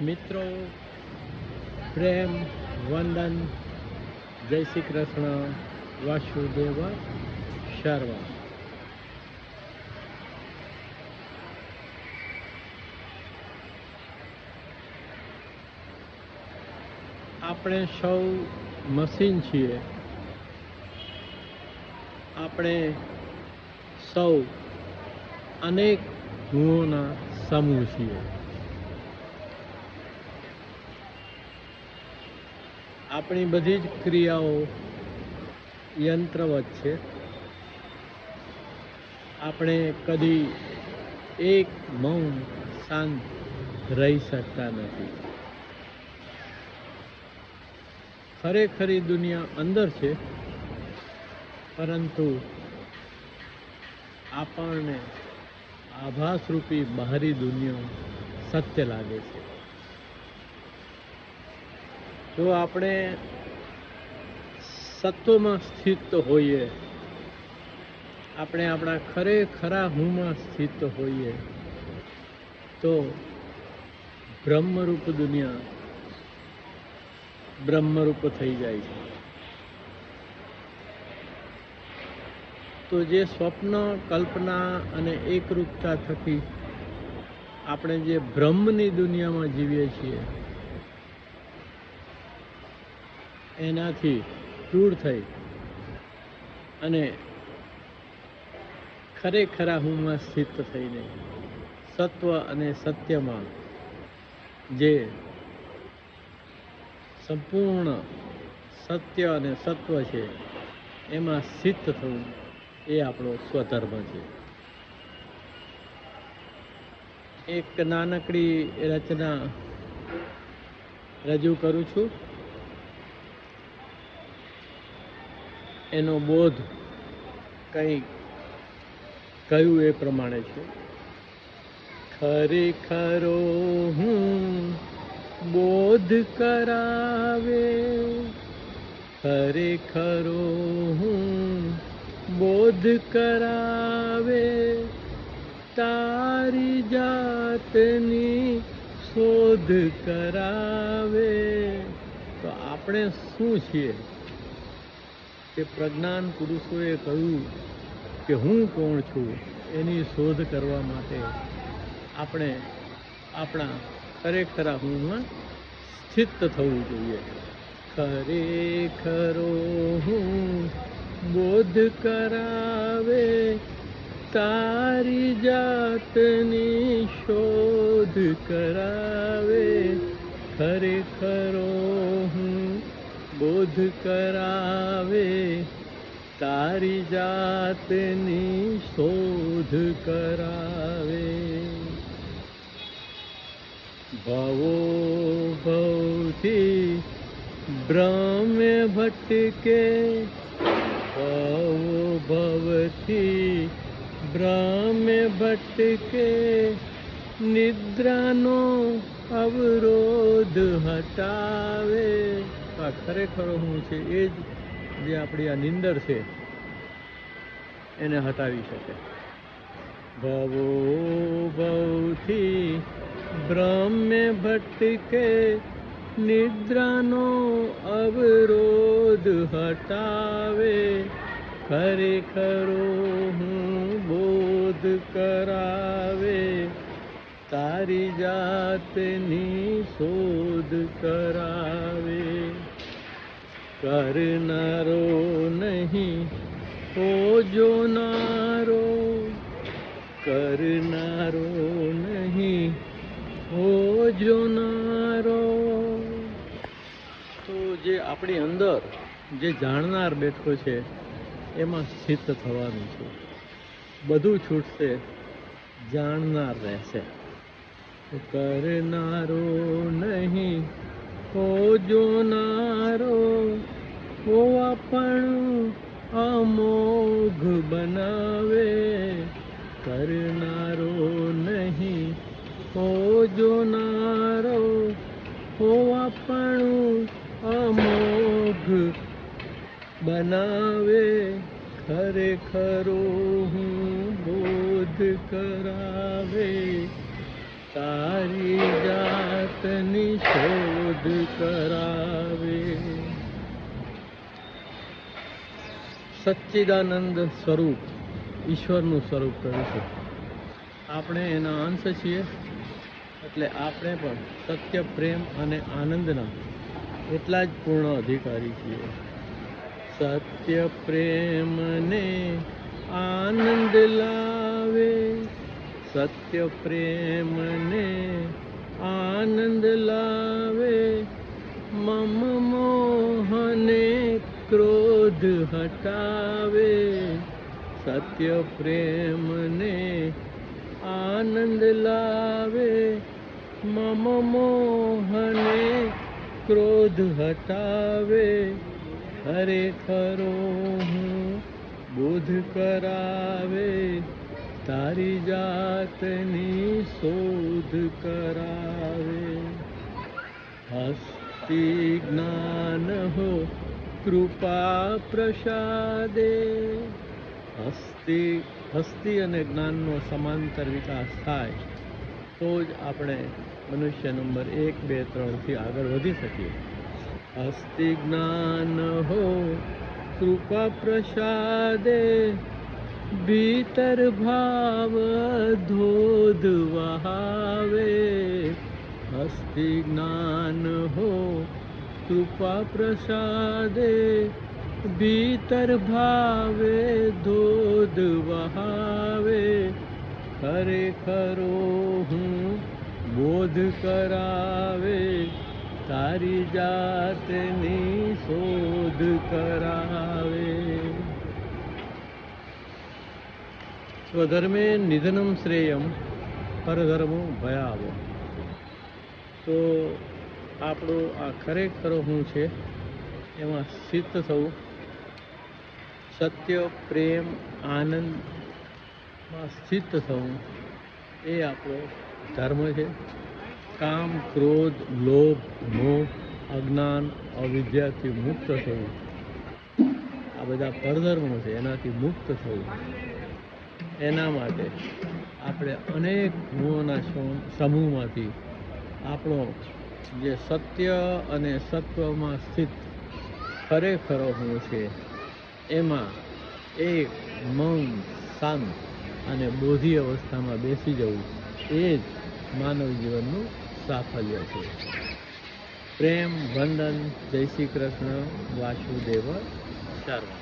મિત્રો, પ્રેમ, વંદન, જય શ્રી કૃષ્ણ, વાસુદેવ સર્વ. આપણે સૌ મશીન છીએ. આપણે સૌ અનેક ગુણોના સમૂહ છીએ. આપણી બધી જ ક્રિયાઓ યંત્રવત છે. આપણે કદી એક મૌન શાંત રહી શકતા નથી. ખરેખરી દુનિયા અંદર છે, પરંતુ આપણને આભાસરૂપી બહારી દુનિયા સત્ય લાગે છે. જો આપણે સત્વમાં સ્થિત હોઈએ, આપણે આપણા ખરેખરા હુંમાં સ્થિત હોઈએ, તો બ્રહ્મરૂપ દુનિયા બ્રહ્મરૂપ થઈ જાય છે. તો જે સ્વપ્ન, કલ્પના અને એકરૂપતા થકી આપણે જે બ્રહ્મની દુનિયામાં જીવીએ છીએ, એનાથી દૂર થઈ અને ખરેખરા હુંમાં સ્થિત થઈને સત્વ અને સત્યમાં જે સંપૂર્ણ સત્ય અને સત્વ છે એમાં સ્થિત થવું એ આપણો સ્વધર્મ છે. એક નાનકડી રચના રજૂ કરું છું. એનો બોધ કંઈ કહ્યું એ પ્રમાણે છે. ખરેખરો હું બોધ કરાવે, ખરેખરો હું બોધ કરાવે, તારી જાતની શોધ કરાવે. તો આપણે શું છીએ કે પ્રજ્ઞાન પુરુષોએ કહ્યું કે હું કોણ છું એની શોધ કરવા માટે આપણે આપણા ખરેખરા હુંમાં સ્થિત થવું જોઈએ. ખરેખરો હું બોધ કરાવે, તારી જાતની શોધ કરાવે. ખરેખરો હું બોધ કરાવે, તારી જાતની શોધ કરાવે. ભવો ભવથી ભ્રમે ભટકે, ભવો ભવથી ભ્રમે ભટકે, નિદ્રાનો અવરોધ હટાવે. આ ખરેખરો હું છે એ જ જે આપણી આ નિંદર છે એને હટાવી શકે. ભવો ભવથી ભ્રમે ભટકે, નિદ્રાનો અવરોધ હટાવે. ખરેખરો હું બોધ કરાવે, તારી જાતની શોધ કરાવે. કરનારો નહીં હો જોનારો, કરનારો નહીં હો જોનારો. તો જે આપણી અંદર જે જાણનાર બેઠો છે એમાં સ્થિત થવાનું છે. બધું છૂટશે, જાણનાર રહેશે. કરનારો નહીં હો જોનારો, હોવા પણ અમોઘ બનાવે. કરનારો નહીં હો જોનારો, હોવા પણ અમોઘ બનાવે. ખરેખરો હું બોધ કરાવે, તારી જાત જાતની શોધ કરાવે. સચ્ચિદાનંદ સ્વરૂપ ઈશ્વરનું સ્વરૂપ કહ્યું છે. આપણે એના અંશ છીએ, એટલે આપણે પણ સત્ય, પ્રેમ અને આનંદના એટલા જ પૂર્ણ અધિકારી છીએ. સત્ય પ્રેમને આનંદ લાવે, સત્ય પ્રેમને આનંદ લાવે, મમ મોહને ક્રોધ હટાવે. સત્ય પ્રેમને આનંદ લાવે, મમ મોહને ક્રોધ હટાવે. ખરેખરો હું બોધ કરાવે, તારી જાતની શોધ કરાવે. હસ્તી જ્ઞાન હો કૃપા પ્રસાદે. હસ્તી અને જ્ઞાનનો સમાંતર વિકાસ થાય તો જ આપણે મનુષ્ય નંબર 1, 2, 3થી આગળ વધી શકીએ. હસ્તી જ્ઞાન હો કૃપા પ્રસાદે, ભીતર ભાવ ધોધ વહાવે. હસ્તી જ્ઞાન હો કૃપા પ્રસાદે, ભીતર ભાવે ધોધ વહાવે. ખરેખરો હું બોધ કરાવે, તારી જાતની શોધ કરાવે. સ્વધર્મે નિધનમ શ્રેયમ, પરધર્મો ભયાવો. તો આપણું આ ખરેખર હું છે એમાં સ્થિત થવું, સત્ય, પ્રેમ, આનંદમાં સ્થિત થવું એ આપણો ધર્મ છે. કામ, ક્રોધ, લોભ, મોહ, અજ્ઞાન, અવિદ્યાથી મુક્ત થવું, આ બધા પરધર્મો છે, એનાથી મુક્ત થવું. એના માટે આપણે અનેક ગુણોના સમૂહમાંથી આપણો જે સત્ય અને સત્વમાં સ્થિત ખરેખરો હું છે એમાં એક મૌન, શાંત અને બોધી અવસ્થામાં બેસી જવું એ જ માનવ જીવનનું સાફલ્ય છે. પ્રેમ, વંદન, જય શ્રી કૃષ્ણ, વાસુદેવ શર્મા.